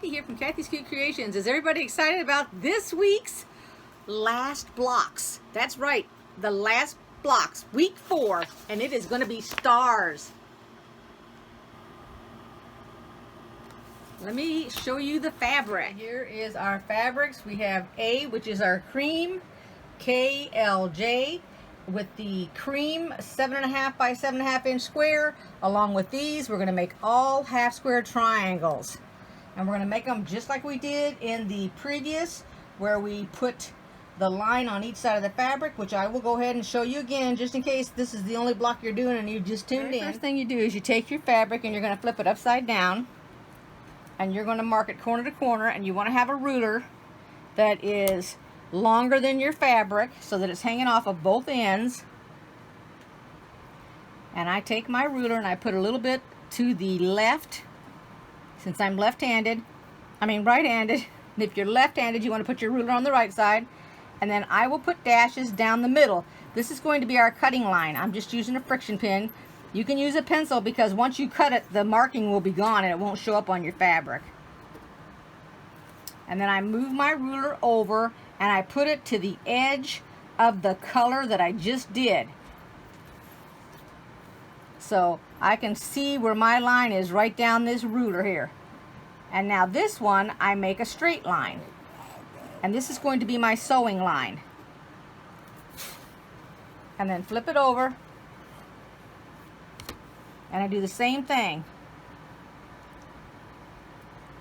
Kathy here from Kathyskutekreations. Is everybody excited about this week's last blocks? That's right, the last blocks, week 4, and it is going to be stars. Let me show you the fabric. Here is our fabrics. We have A, which is our cream, KLJ, with the cream 7.5 by 7.5 inch square. Along with these, we're going to make all half square triangles. And we're going to make them just like we did in the previous, where we put the line on each side of the fabric, which I will go ahead and show you again, just in case this is the only block you're doing and you just tuned in. First thing you do is you take your fabric and you're going to flip it upside down. And you're going to mark it corner to corner, and you want to have a ruler that is longer than your fabric so that it's hanging off of both ends. And I take my ruler and I put a little bit to the left, since I'm right-handed. And if you're left-handed, you want to put your ruler on the right side. And then I will put dashes down the middle. This is going to be our cutting line. I'm just using a friction pin. You can use a pencil, because once you cut it, the marking will be gone and it won't show up on your fabric. And then I move my ruler over and I put it to the edge of the color that I just did. So I can see where my line is right down this ruler here. And now this one, I make a straight line. And this is going to be my sewing line. And then flip it over. And I do the same thing.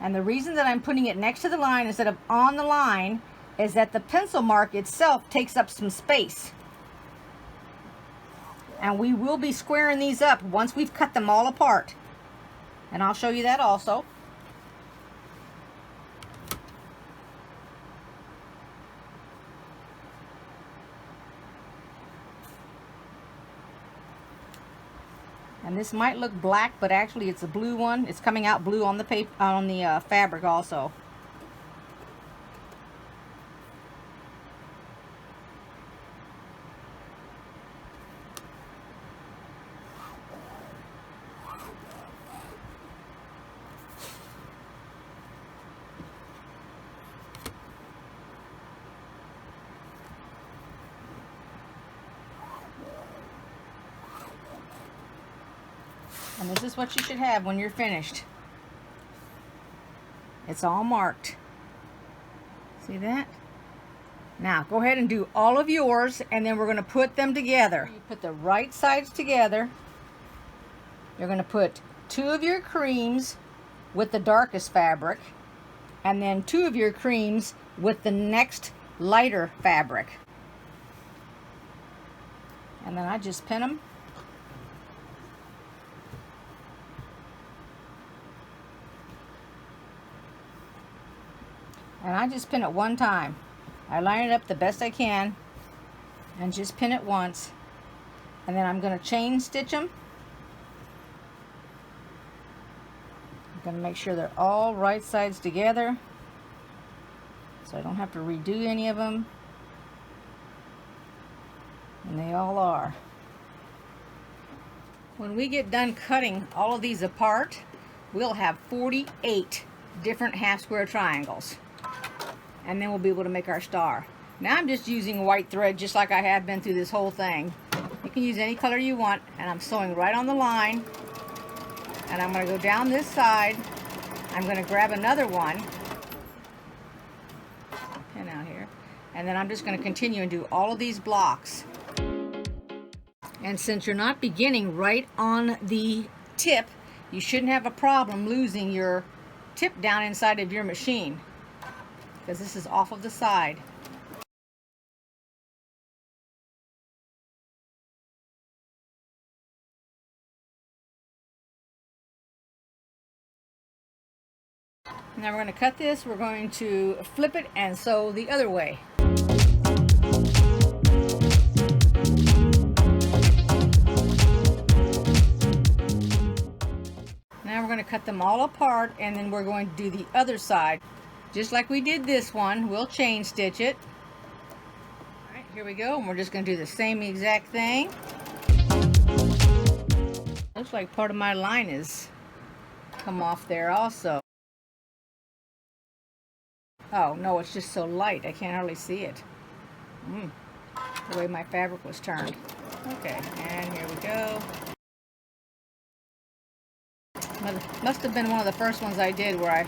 And the reason that I'm putting it next to the line instead of on the line is that the pencil mark itself takes up some space. And we will be squaring these up once we've cut them all apart. And I'll show you that also. And this might look black, but actually it's a blue one. It's coming out blue on the paper, on the fabric also. And this is what you should have when you're finished. It's all marked. See that? Now go ahead and do all of yours, and then we're going to put them together. You put the right sides together. You're going to put 2 of your creams with the darkest fabric, and then 2 of your creams with the next lighter fabric. And then I just pin them. And I just pin it one time. I line it up the best I can and just pin it once. And then I'm going to chain stitch them. I'm going to make sure they're all right sides together, so I don't have to redo any of them. And they all are. When we get done cutting all of these apart, we'll have 48 different half square triangles. And then we'll be able to make our star. Now I'm just using white thread, just like I have been through this whole thing. You can use any color you want, and I'm sewing right on the line. And I'm going to go down this side. I'm going to grab another one, pin out here, and then I'm just going to continue and do all of these blocks. And since you're not beginning right on the tip, you shouldn't have a problem losing your tip down inside of your machine, because this is off of the side. Now we're going to cut this, we're going to flip it and sew the other way. Now we're going to cut them all apart, and then we're going to do the other side. Just like we did this one, we'll chain stitch it. Alright, here we go, and we're just going to do the same exact thing. Looks like part of my line is come off there also. Oh no, it's just so light I can't hardly see it. The way my fabric was turned. Okay, and here we go. Must have been one of the first ones I did where I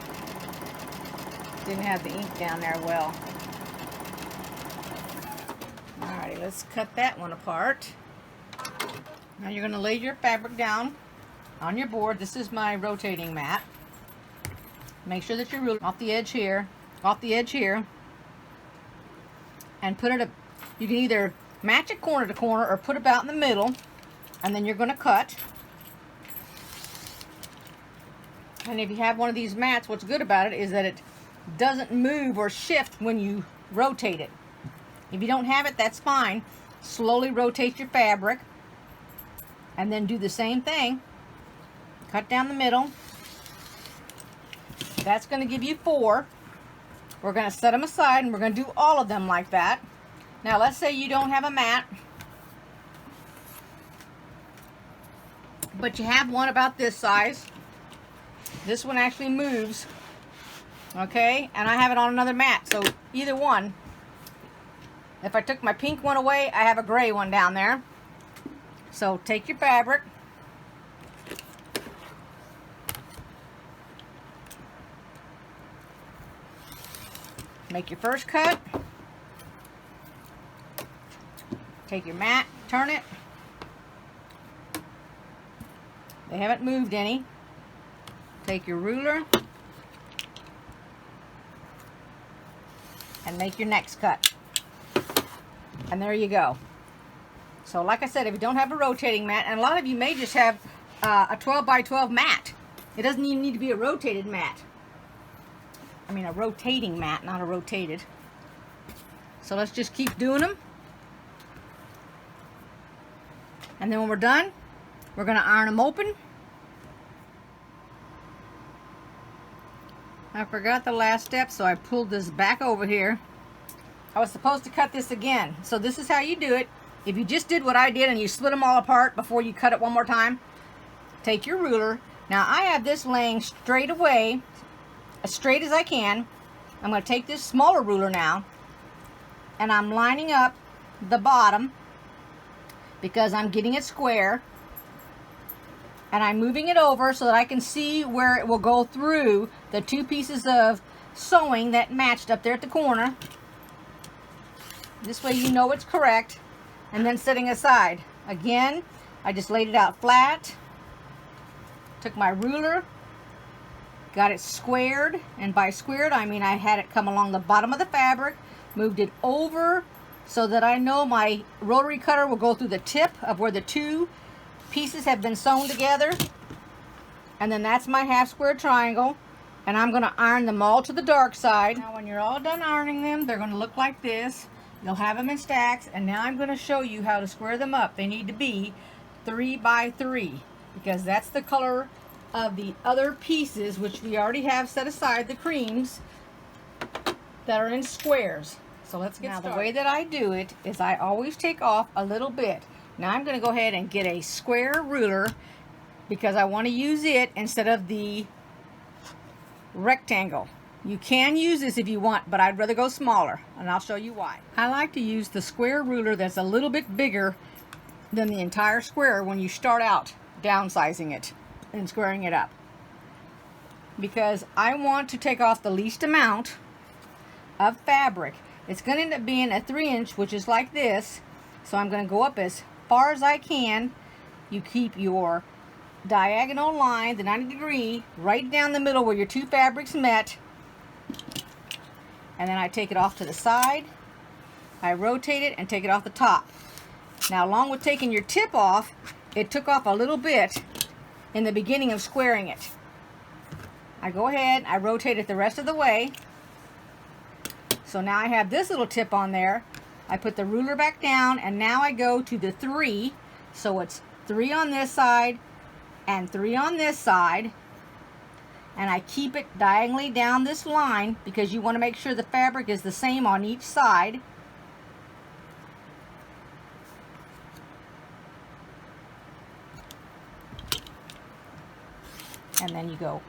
didn't have the ink down there well. Alrighty, let's cut that one apart. Now you're going to lay your fabric down on your board. This is my rotating mat. Make sure that you're ruler off the edge here, and put it up. You can either match it corner to corner or put about in the middle, and then you're going to cut. And if you have one of these mats, what's good about it is that it doesn't move or shift when you rotate it. If you don't have it, that's fine. Slowly rotate your fabric and then do the same thing. Cut down the middle. That's going to give you 4. We're going to set them aside and we're going to do all of them like that. Now let's say you don't have a mat, but you have one about this size. This one actually moves, okay, and I have it on another mat, so either one. If I took my pink one away, I have a gray one down there. So take your fabric, make your first cut, take your mat, turn it. They haven't moved any. Take your ruler and make your next cut. And there you go. So like I said, if you don't have a rotating mat, and a lot of you may just have a 12 by 12 mat. It doesn't even need to be a rotated mat. I mean a rotating mat, not a rotated. So let's just keep doing them. And then when we're done, we're going to iron them open. I forgot the last step, so I pulled this back over here. I was supposed to cut this again. So this is how you do it. If you just did what I did and you split them all apart before you cut it one more time, take your ruler. Now I have this laying straight away, as straight as I can. I'm going to take this smaller ruler now, and I'm lining up the bottom because I'm getting it square. And I'm moving it over so that I can see where it will go through the 2 pieces of sewing that matched up there at the corner. This way you know it's correct. And then setting aside. Again, I just laid it out flat. Took my ruler. Got it squared. And by squared, I mean I had it come along the bottom of the fabric. Moved it over so that I know my rotary cutter will go through the tip of where the 2 pieces have been sewn together, and then that's my half square triangle, and I'm going to iron them all to the dark side. Now when you're all done ironing them, they're going to look like this. You'll have them in stacks, and now I'm going to show you how to square them up. They need to be 3 by 3 because that's the color of the other pieces, which we already have set aside, the creams that are in squares. So let's get started. Now the way that I do it is I always take off a little bit. Now I'm going to go ahead and get a square ruler because I want to use it instead of the rectangle. You can use this if you want, but I'd rather go smaller, and I'll show you why. I like to use the square ruler that's a little bit bigger than the entire square when you start out downsizing it and squaring it up, because I want to take off the least amount of fabric. It's going to end up being a 3-inch, which is like this, so I'm going to go up as far as I can. You keep your diagonal line, the 90 degree, right down the middle where your 2 fabrics met, and then I take it off to the side. I rotate it and take it off the top. Now along with taking your tip off, it took off a little bit in the beginning of squaring it. I go ahead, I rotate it the rest of the way. So now I have this little tip on there. I put the ruler back down, and now I go to the 3. So it's 3 on this side and 3 on this side. And I keep it diagonally down this line because you want to make sure the fabric is the same on each side. And then you go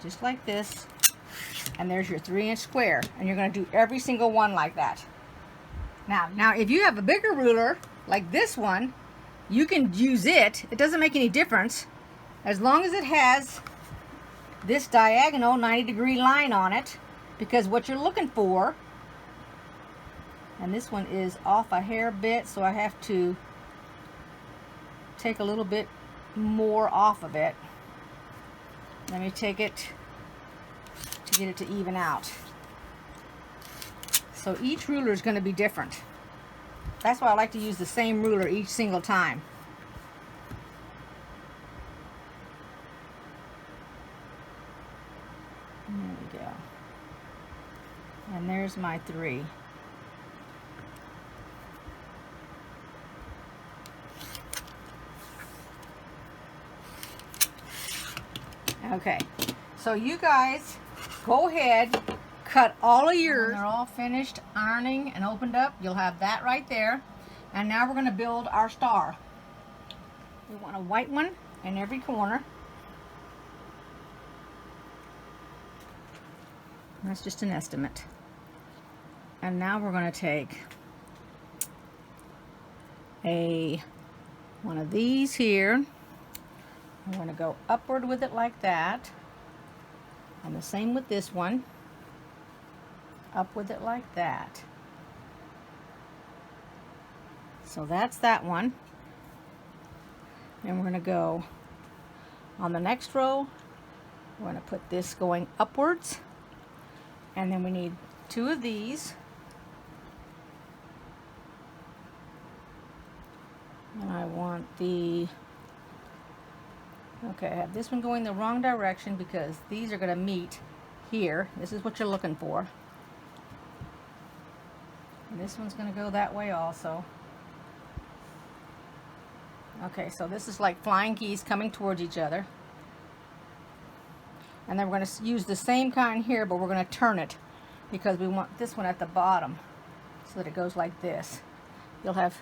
just like this. And there's your 3-inch square. And you're going to do every single one like that. Now, if you have a bigger ruler, like this one, you can use it. It doesn't make any difference. As long as it has this diagonal 90-degree line on it. Because what you're looking for, and this one is off a hair bit, so I have to take a little bit more off of it. Let me take it to get it to even out. So each ruler is going to be different. That's why I like to use the same ruler each single time. There we go. And there's my 3. Okay, so you guys go ahead, cut all of yours. When they're all finished ironing and opened up, you'll have that right there. And now we're going to build our star. We want a white one in every corner. That's just an estimate. And now we're going to take one of these here. I'm going to go upward with it like that. And the same with this one. Up with it like that. So that's that one. And we're going to go on the next row. We're going to put this going upwards. And then we need 2 of these. And I want the... Okay, I have this one going the wrong direction because these are going to meet here. This is what you're looking for. And this one's going to go that way also. Okay, so this is like flying geese coming towards each other. And then we're going to use the same kind here, but we're going to turn it because we want this one at the bottom so that it goes like this. You'll have,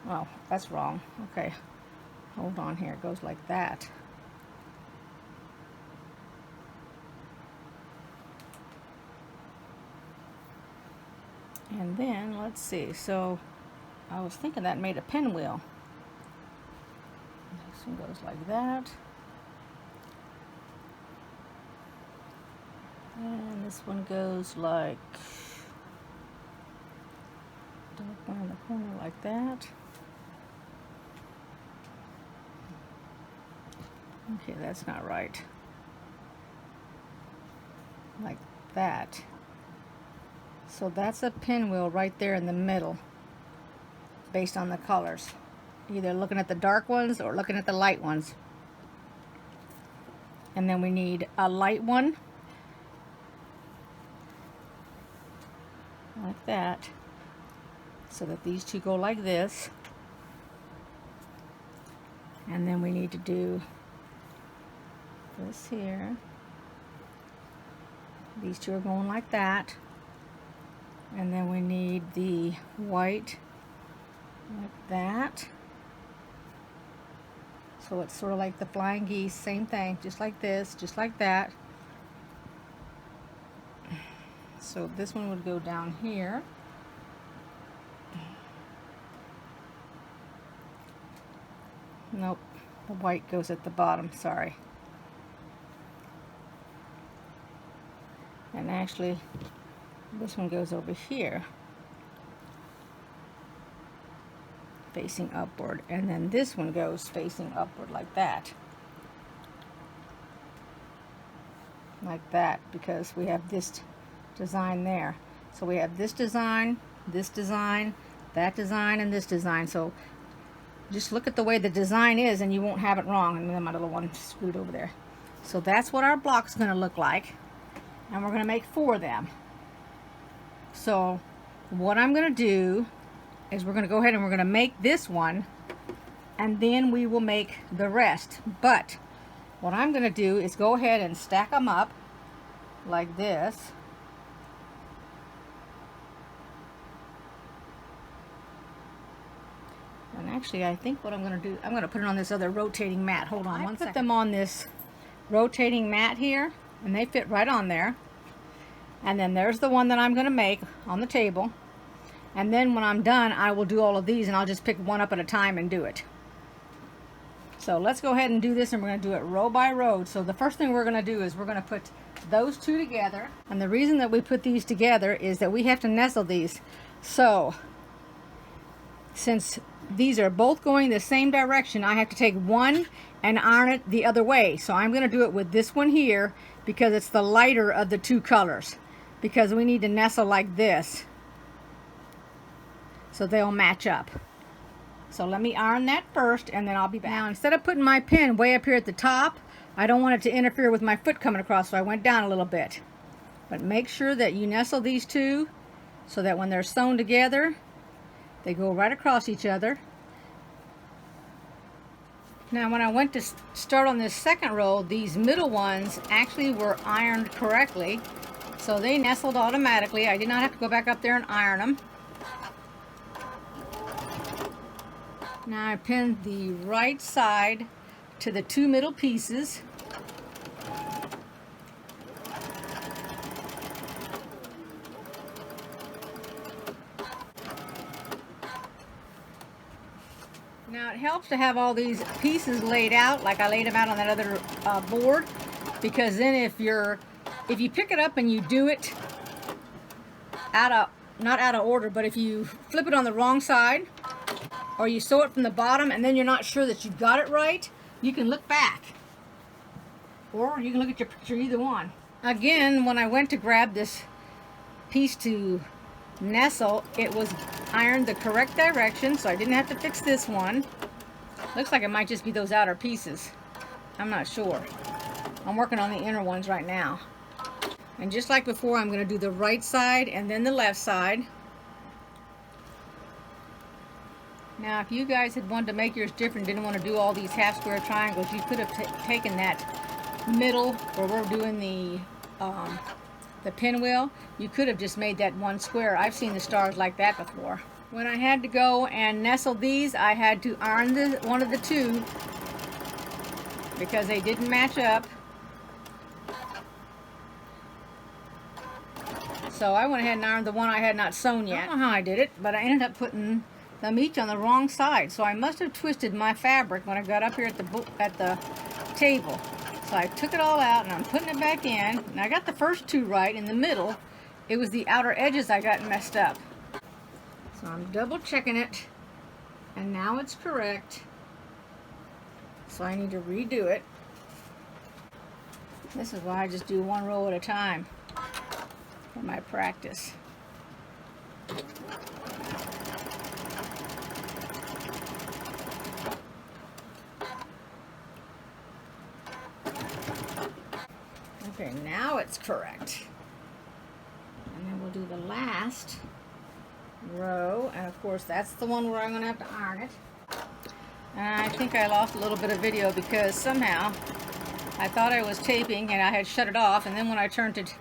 well, that's wrong. Okay, hold on here. It goes like that. And then, let's see, so I was thinking that made a pinwheel. This one goes like that. And this one goes like, dark one in the corner like that. Okay, that's not right. Like that. So that's a pinwheel right there in the middle, based on the colors. Either looking at the dark ones or looking at the light ones. And then we need a light one, like that, so that these two go like this. And then we need to do this here. These two are going like that. And then we need the white like that. So it's sort of like the flying geese, same thing, just like this, just like that. So this one would go down here. Nope, the white goes at the bottom, sorry. And actually, this one goes over here, facing upward, and then this one goes facing upward like that. Like that, because we have this design there. So we have this design, that design, and this design. So just look at the way the design is and you won't have it wrong. And then my little one screwed over there. So that's what our block's going to look like. And we're going to make 4 of them. So what I'm going to do is we're going to go ahead and we're going to make this one, and then we will make the rest. But what I'm going to do is go ahead and stack them up like this. And actually, I think what I'm going to do, I'm going to put it on this other rotating mat. Hold on one second. I put them on this rotating mat here, and they fit right on there. And then there's the one that I'm going to make on the table. And then when I'm done, I will do all of these, and I'll just pick one up at a time and do it. So let's go ahead and do this, and we're going to do it row by row. So the first thing we're going to do is we're going to put those two together. And the reason that we put these together is that we have to nestle these. So since these are both going the same direction, I have to take one and iron it the other way. So I'm going to do it with this one here because it's the lighter of the two colors, because we need to nestle like this so they'll match up. So let me iron that first, and then I'll be back. Now, instead of putting my pin way up here at the top, I don't want it to interfere with my foot coming across, so I went down a little bit. But make sure that you nestle these two so that when they're sewn together, they go right across each other. Now, when I went to start on this second row, these middle ones actually were ironed correctly, so they nestled automatically. I did not have to go back up there and iron them. Now I pinned the right side to the two middle pieces. Now it helps to have all these pieces laid out like I laid them out on that other board, because then if you pick it up and you do it not out of order, but if you flip it on the wrong side, or you sew it from the bottom and then you're not sure that you've got it right, you can look back. Or you can look at your picture, either one. Again, when I went to grab this piece to nestle, it was ironed the correct direction, so I didn't have to fix this one. Looks like it might just be those outer pieces. I'm not sure. I'm working on the inner ones right now. And just like before, I'm going to do the right side and then the left side. Now, if you guys had wanted to make yours different, didn't want to do all these half square triangles, you could have taken that middle where we're doing the pinwheel. You could have just made that one square. I've seen the stars like that before. When I had to go and nestle these, I had to iron one of the two because they didn't match up. So I went ahead and ironed the one I had not sewn yet. I don't know how I did it, but I ended up putting them each on the wrong side. So I must have twisted my fabric when I got up here at the table. So I took it all out and I'm putting it back in. And I got the first two right in the middle. It was the outer edges I got messed up. So I'm double checking it. And now it's correct. So I need to redo it. This is why I just do one row at a time for my practice. Okay, now it's correct. And then we'll do the last row, and of course that's the one where I'm going to have to iron it. And I think I lost a little bit of video because somehow I thought I was taping and I had shut it off, and then when I turned it,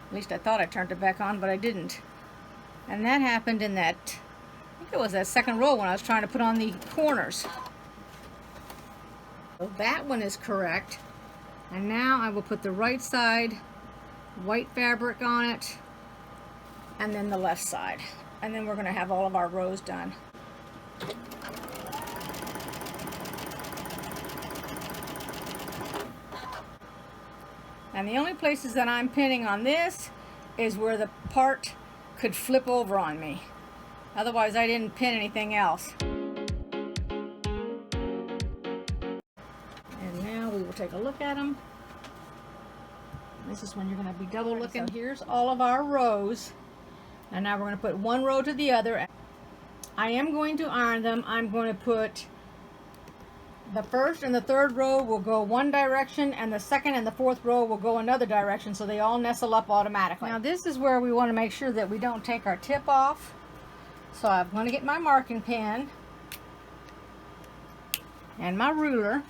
at least I thought I turned it back on, but I didn't. And that happened in that, I think it was that second row when I was trying to put on the corners. So that one is correct. And now I will put the right side white fabric on it, and then the left side. And then we're going to have all of our rows done. And the only places that I'm pinning on this is where the part could flip over on me. Otherwise, I didn't pin anything else. We will take a look at them. This is when you're going to be double looking. So here's all of our rows, and now we're going to put one row to the other. I am going to iron them. I'm going to put the first and the third row will go one direction, and the second and the fourth row will go another direction, so they all nestle up automatically. Now this is where we want to make sure that we don't take our tip off. So I'm going to get my marking pen and my ruler.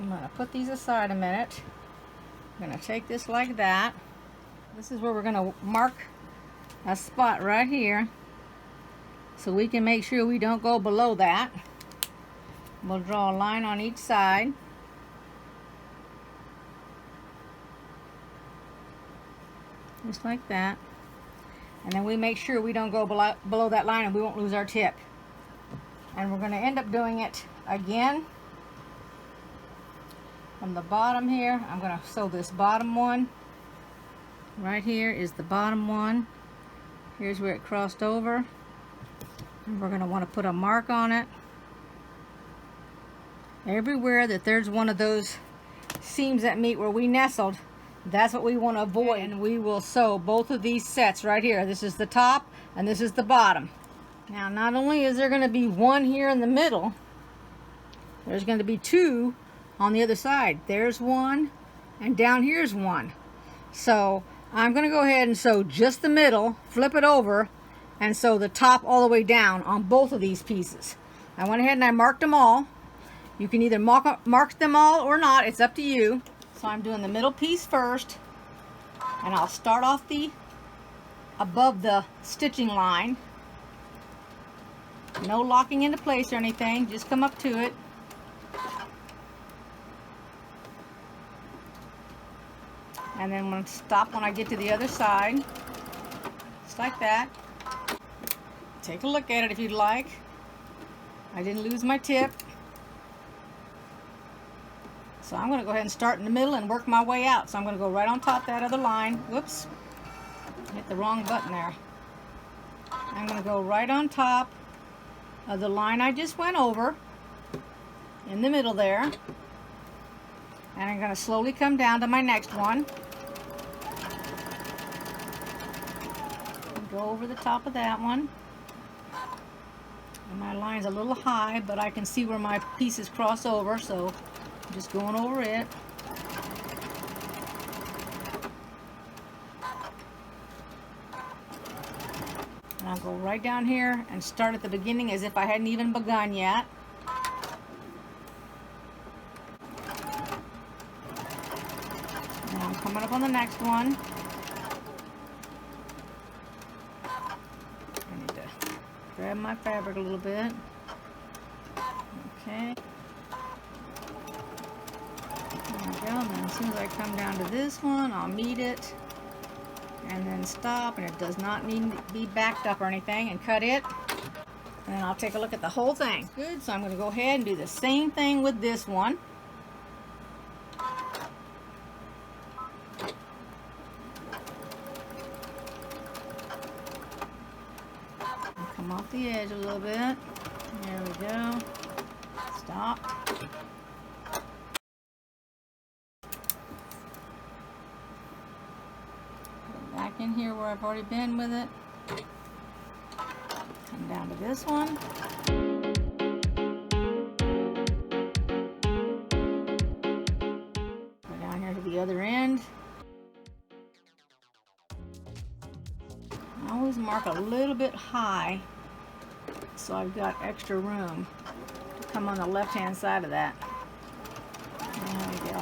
I'm going to put these aside a minute. I'm going to take this like that. This is where we're going to mark a spot right here so we can make sure we don't go below that. We'll draw a line on each side. just like that. And then we make sure we don't go below that line and we won't lose our tip. And we're going to end up doing it again from the bottom here. I'm going to sew this bottom one. Right here is the bottom one. Here's where it crossed over. And we're going to want to put a mark on it. Everywhere that there's one of those seams that meet where we nestled, that's what we want to avoid. And we will sew both of these sets right here. This is the top and this is the bottom. Now, not only is there going to be one here in the middle, there's going to be two on the other side. There's one, and down here's one. So I'm going to go ahead and sew just the middle, flip it over, and sew the top all the way down on both of these pieces. I went ahead and I marked them all. You can either mark them all or not. It's up to you. So I'm doing the middle piece first, and I'll start off above the stitching line. No locking into place or anything, just come up to it. And then I'm going to stop when I get to the other side, just like that. Take a look at it if you'd like. I didn't lose my tip. So I'm going to go ahead and start in the middle and work my way out. So I'm going to go right on top of that other line. Whoops, hit the wrong button there. I'm going to go right on top of the line I just went over, in the middle there, and I'm going to slowly come down to my next one. Go over the top of that one. And my line's a little high, but I can see where my pieces cross over, so I'm just going over it. And I'll go right down here and start at the beginning as if I hadn't even begun yet. And I'm coming up on the next one. I need to grab my fabric a little bit. Okay. There we go. And then as soon as I come down to this one, I'll meet it. And then stop, and it does not need to be backed up or anything, and cut it. And then I'll take a look at the whole thing. Good, so I'm going to go ahead and do the same thing with this one. Come off the edge a little bit. There we go. Stop. Back in here where I've already been with it. Come down to this one. Go down here to the other end. I always mark a little bit high so I've got extra room to come on the left hand side of that. There we go.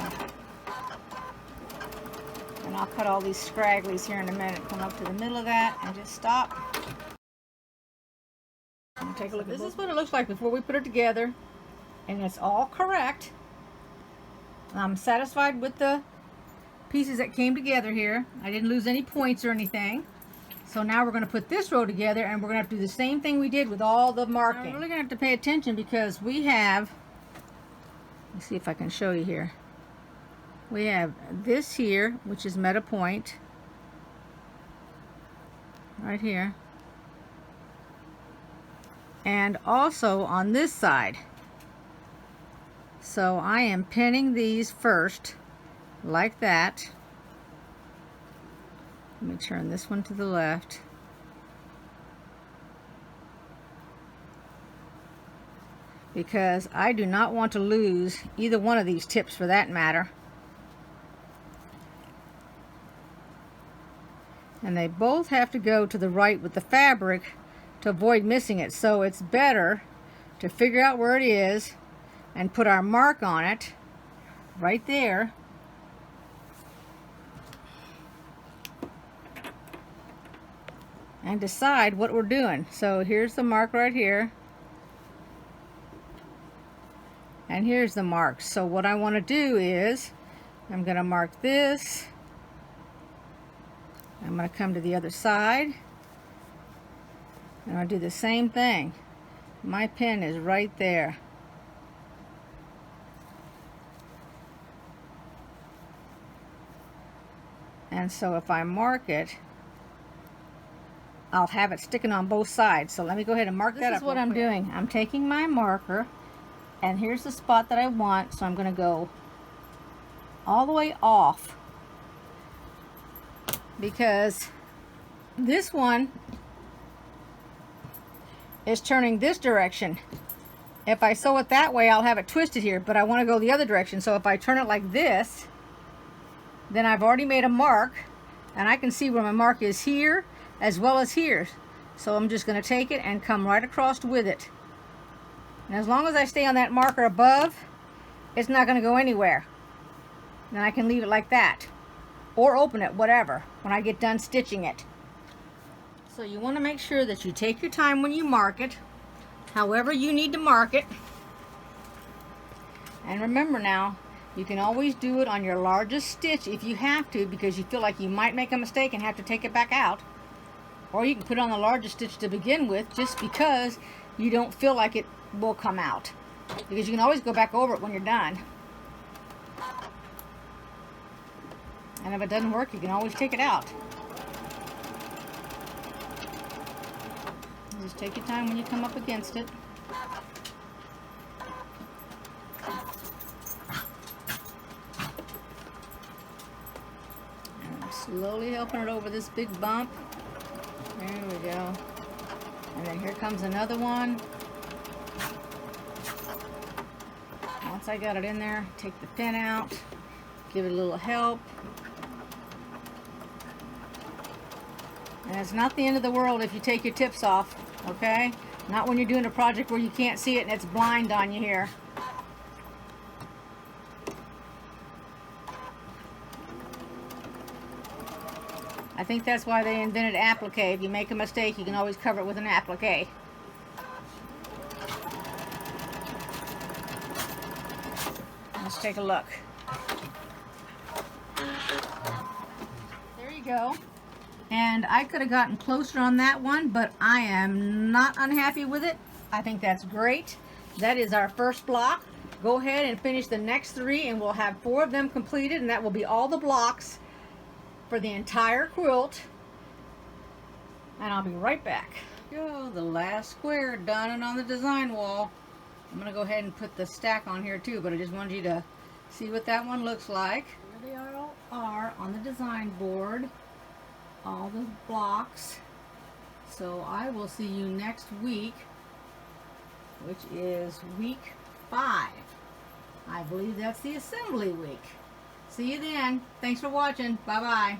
And I'll cut all these scragglies here in a minute. Come up to the middle of that and just stop. And take a look. This is what it looks like before we put it together, and it's all correct. I'm satisfied with the pieces that came together here. I didn't lose any points or anything. So now we're going to put this row together, and we're going to have to do the same thing we did with all the marking. Now we're really going to have to pay attention because we have, let's see if I can show you here. We have this here, which is meta point, right here, and also on this side. So I am pinning these first, like that. Let me turn this one to the left. Because I do not want to lose either one of these tips for that matter. And they both have to go to the right with the fabric to avoid missing it. So it's better to figure out where it is and put our mark on it right there. And decide what we're doing. So here's the mark right here. And here's the mark. So what I want to do is I'm going to mark this. I'm going to come to the other side, and I'll do the same thing. My pin is right there. And so if I mark it, I'll have it sticking on both sides. So let me go ahead and mark that up. This is what I'm doing. I'm taking my marker, and here's the spot that I want. So I'm going to go all the way off, because this one is turning this direction. If I sew it that way, I'll have it twisted here, but I want to go the other direction. So if I turn it like this, then I've already made a mark, and I can see where my mark is here as well as here. So I'm just going to take it and come right across with it. And as long as I stay on that marker above, it's not going to go anywhere. Then I can leave it like that, or open it, whatever, when I get done stitching it. So you want to make sure that you take your time when you mark it, however you need to mark it. And remember now, you can always do it on your largest stitch if you have to, because you feel like you might make a mistake and have to take it back out. Or you can put it on the largest stitch to begin with, just because you don't feel like it will come out, because you can always go back over it when you're done. And if it doesn't work, you can always take it out. Just take your time when you come up against it. And I'm slowly helping it over this big bump. There we go. And then here comes another one. Once I got it in there, take the pin out, give it a little help. And it's not the end of the world if you take your tips off, okay? Not when you're doing a project where you can't see it and it's blind on you here. I think that's why they invented applique. If you make a mistake, you can always cover it with an applique. Let's take a look. There you go. And I could have gotten closer on that one, but I am not unhappy with it. I think that's great. That is our first block. Go ahead and finish the next 3, and we'll have 4 of them completed, and that will be all the blocks for the entire quilt. And I'll be right back. Go, the last square done and on the design wall. I'm going to go ahead and put the stack on here too, but I just wanted you to see what that one looks like. Here they all are on the design board. All the blocks. So I will see you next week, which is week 5. I believe that's the assembly week. See you then. Thanks for watching. Bye bye.